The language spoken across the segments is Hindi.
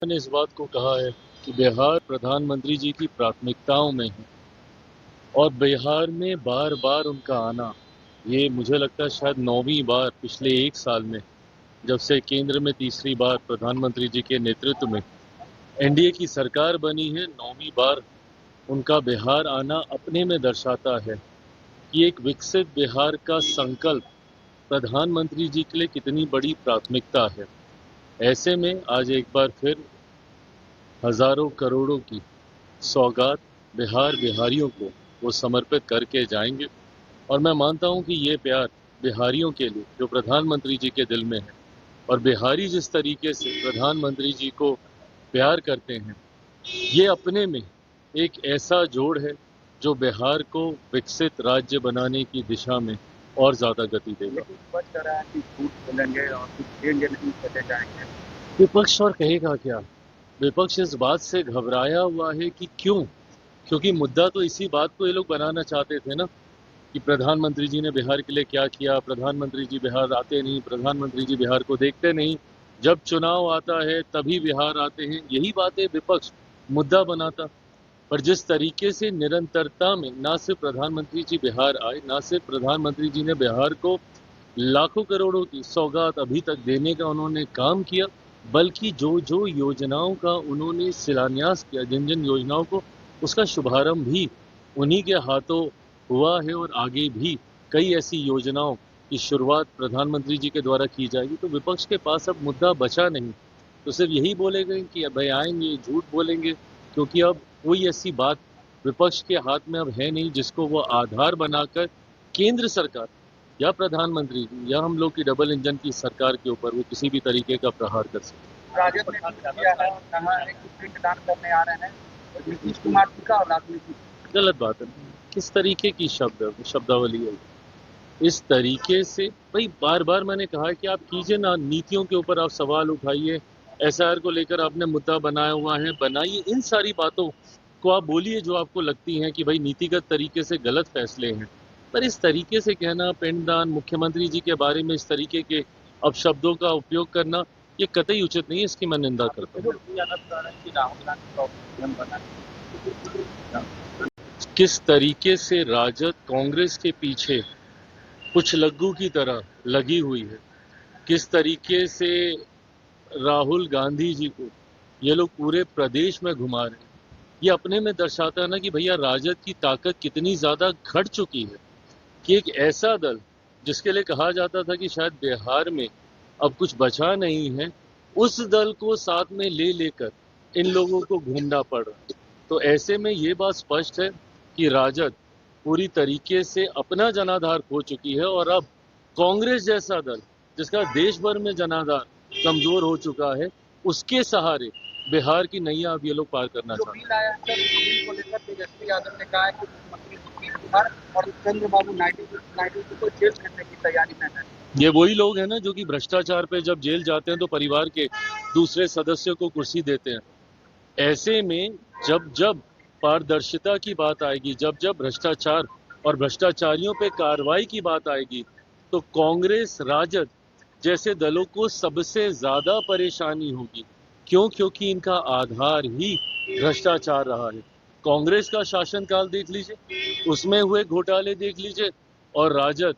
मैंने इस बात को कहा है कि बिहार प्रधानमंत्री जी की प्राथमिकताओं में है और बिहार में बार बार उनका आना, ये मुझे लगता है शायद 9वीं बार पिछले 1 साल में, जब से केंद्र में तीसरी बार प्रधानमंत्री जी के नेतृत्व में एनडीए की सरकार बनी है, 9वीं बार उनका बिहार आना अपने में दर्शाता है कि एक विकसित बिहार का संकल्प प्रधानमंत्री जी के लिए कितनी बड़ी प्राथमिकता है। ऐसे में आज एक बार फिर हजारों करोड़ों की सौगात बिहारियों को वो समर्पित करके जाएंगे। और मैं मानता हूं कि ये प्यार बिहारियों के लिए जो प्रधानमंत्री जी के दिल में है और बिहारी जिस तरीके से प्रधानमंत्री जी को प्यार करते हैं, ये अपने में एक ऐसा जोड़ है जो बिहार को विकसित राज्य बनाने की दिशा में और ज्यादा गति देगा। विपक्ष और कहेगा क्या? विपक्ष इस बात से घबराया हुआ है कि क्यों, क्योंकि मुद्दा तो इसी बात को ये लोग बनाना चाहते थे ना कि प्रधानमंत्री जी ने बिहार के लिए क्या किया, प्रधानमंत्री जी बिहार आते नहीं, प्रधानमंत्री जी बिहार को देखते नहीं, जब चुनाव आता है तभी बिहार आते हैं। यही बातें विपक्ष मुद्दा बनाता। पर जिस तरीके से निरंतरता में ना सिर्फ प्रधानमंत्री जी बिहार आए, ना सिर्फ प्रधानमंत्री जी ने बिहार को लाखों करोड़ों की सौगात अभी तक देने का उन्होंने काम किया, बल्कि जो जो योजनाओं का उन्होंने शिलान्यास किया, जिन जिन योजनाओं को, उसका शुभारंभ भी उन्हीं के हाथों हुआ है और आगे भी कई ऐसी योजनाओं की शुरुआत प्रधानमंत्री जी के द्वारा की जाएगी। तो विपक्ष के पास अब मुद्दा बचा नहीं, तो सिर्फ यही बोलेंगे कि भाई आएंगे, झूठ बोलेंगे, क्योंकि अब कोई ऐसी बात विपक्ष के हाथ में अब है नहीं जिसको वो आधार बनाकर केंद्र सरकार या प्रधानमंत्री जी या हम लोग की डबल इंजन की सरकार के ऊपर वो किसी भी तरीके का प्रहार कर सके। राजद ने किया है, कहा है कि पिंडदान करने आ रहे हैं नीतीश कुमार जी का और राजनीति। गलत बात है। किस तरीके की शब्दावली है इस तरीके से? भाई बार बार मैंने कहा कि आप कीजिए ना, नीतियों के ऊपर आप सवाल उठाइए, एसआईआर को लेकर आपने मुद्दा बनाया हुआ है, बनाइए, इन सारी बातों को आप बोलिए जो आपको लगती हैं कि भाई नीतिगत तरीके से गलत फैसले हैं। पर इस तरीके से कहना, पिंडदान, मुख्यमंत्री जी के बारे में इस तरीके के अपशब्दों का उपयोग करना, ये कतई उचित नहीं है, इसकी मैं निंदा करता हूँ। किस तरीके से राजद कांग्रेस के पीछे कुछ लग्गू की तरह लगी हुई है, किस तरीके से राहुल गांधी जी को ये लोग पूरे प्रदेश में घुमा रहे हैं, ये अपने में दर्शाता है ना कि भैया राजद की ताकत कितनी ज्यादा घट चुकी है कि एक ऐसा दल जिसके लिए कहा जाता था कि शायद बिहार में अब कुछ बचा नहीं है, उस दल को साथ में ले लेकर इन लोगों को घूमना पड़ रहा है। तो ऐसे में ये बात स्पष्ट है कि राजद पूरी तरीके से अपना जनाधार खो चुकी है और अब कांग्रेस जैसा दल जिसका देश भर में जनाधार कमजोर हो चुका है, उसके सहारे बिहार की नैया अब ये लोग पार करना चाहते हैं। तेजस्वी यादव ने कहा है कि मुख्यमंत्री नीतीश कुमार और चंद्रबाबू नायडू को जेल भेजने की तैयारी में है। ये वही लोग हैं ना जो कि भ्रष्टाचार पे जब जेल जाते हैं तो परिवार के दूसरे सदस्यों को कुर्सी देते हैं। ऐसे में जब जब पारदर्शिता की बात आएगी, जब जब भ्रष्टाचार और भ्रष्टाचारियों पे कार्रवाई की बात आएगी, तो कांग्रेस, राजद जैसे दलों को सबसे ज्यादा परेशानी होगी। क्यों? क्योंकि इनका आधार ही भ्रष्टाचार रहा है। कांग्रेस का शासनकाल देख लीजिए, उसमें हुए घोटाले देख लीजिए, और राजद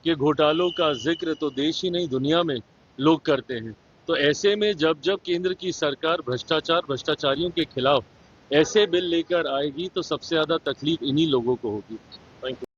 के घोटालों का जिक्र तो देश ही नहीं दुनिया में लोग करते हैं। तो ऐसे में जब जब केंद्र की सरकार भ्रष्टाचारियों के खिलाफ ऐसे बिल लेकर आएगी तो सबसे ज्यादा तकलीफ इन्हीं लोगों को होगी। Thank you.